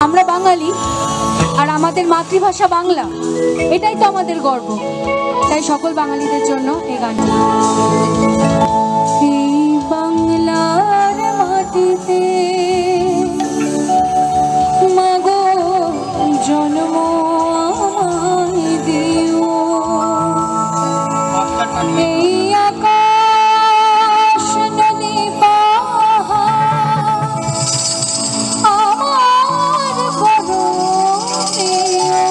আমরা বাঙালি আর আমাদের মাতৃভাষা বাংলা, এটাই তো আমাদের গর্ব। তাই সকল বাঙালিদের জন্য এই গানটি। এই বাংলার মাটিতে মাগো জন্ম আমায় দিও, এই আকাশ নদী পাহাড় আমার করো দিও,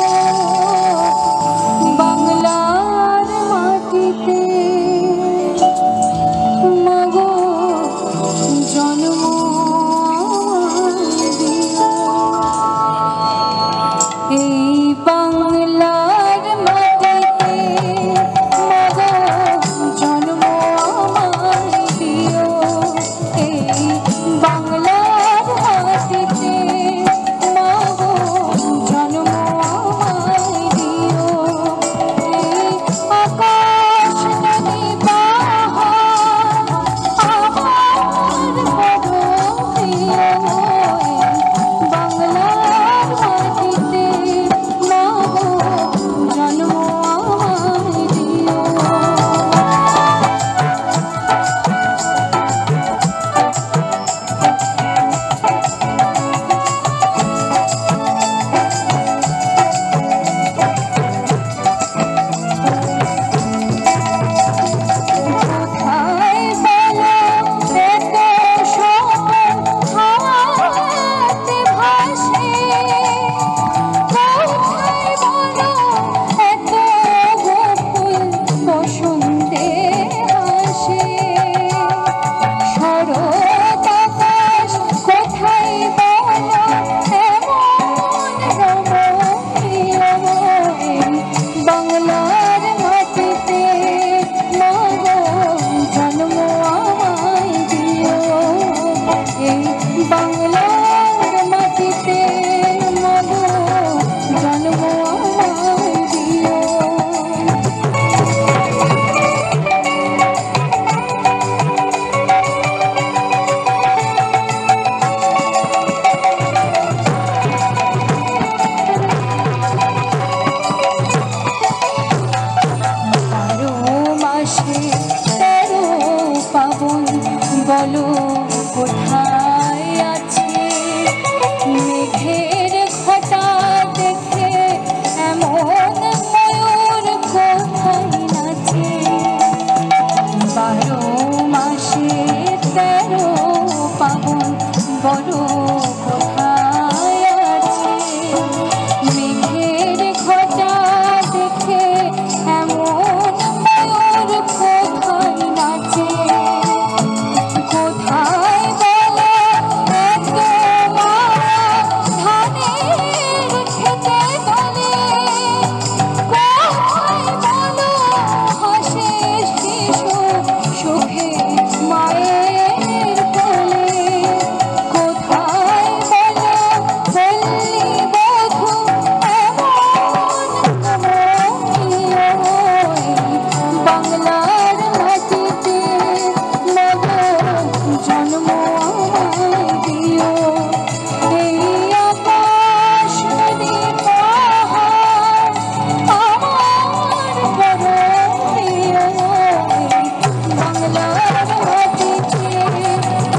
বাংলার মাটিতে মাগো জন্ম আমায় দিও। এই বাংলার মাটিতে মাগো জন্ম আমায় দিও, এই বাংলার মাটিতে মাগো জন্ম আমায় দিও, এই আকাশ নদী পাহাড় আমার করো দিও, বাংলার মাটিতে মাগো জন্ম আমায় দিও। কোথায় বলো এত স্বপন হাওয়াতে ভাসে, কোথায় বলো এত গোকুল বসন্তে হাসে, শরৎ আকাশ কোথায় বলো এমন রমণীয়, বাংলার মাটিতে মাগো জন্ম আমায় দিও, এই বাংলার মাটিতে মাগো জন্ম আমায় দিও। বারো মাসে 13 পাবন বলো কোথায় আছে, মেঘের ঘটা দেখে এমন ময়ূর কোথায় নাচে, 12 মাসে 13 পাবন বলো কোথায় আছে, মেঘের ঘটা দেখে এমন ময়ূর কোথায় নাচে, কোথায় বলো এত মায়া ধানের খেতে দলে, কোথায় বলো হাসে শিশু সুখে মায়ের কোলে, কোথায় বলো পল্লী বধূ এমন রমণীয়, বাংলার মাটিতে মাগো জন্ম আমায় দিও, এই আকাশ নদী পাহাড় আমার করো দিও, বাংলার মাটিতে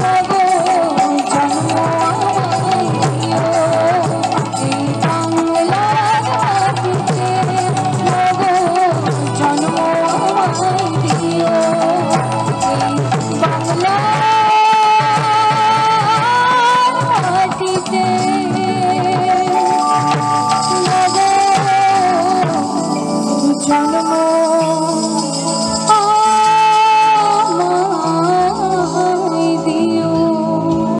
মাগো জন্ম আমায় দিও, এই বাংলার মাটিতে মাগো জন্ম আমায় দিও, এই বাংলার মাটিতে মাগো জন্ম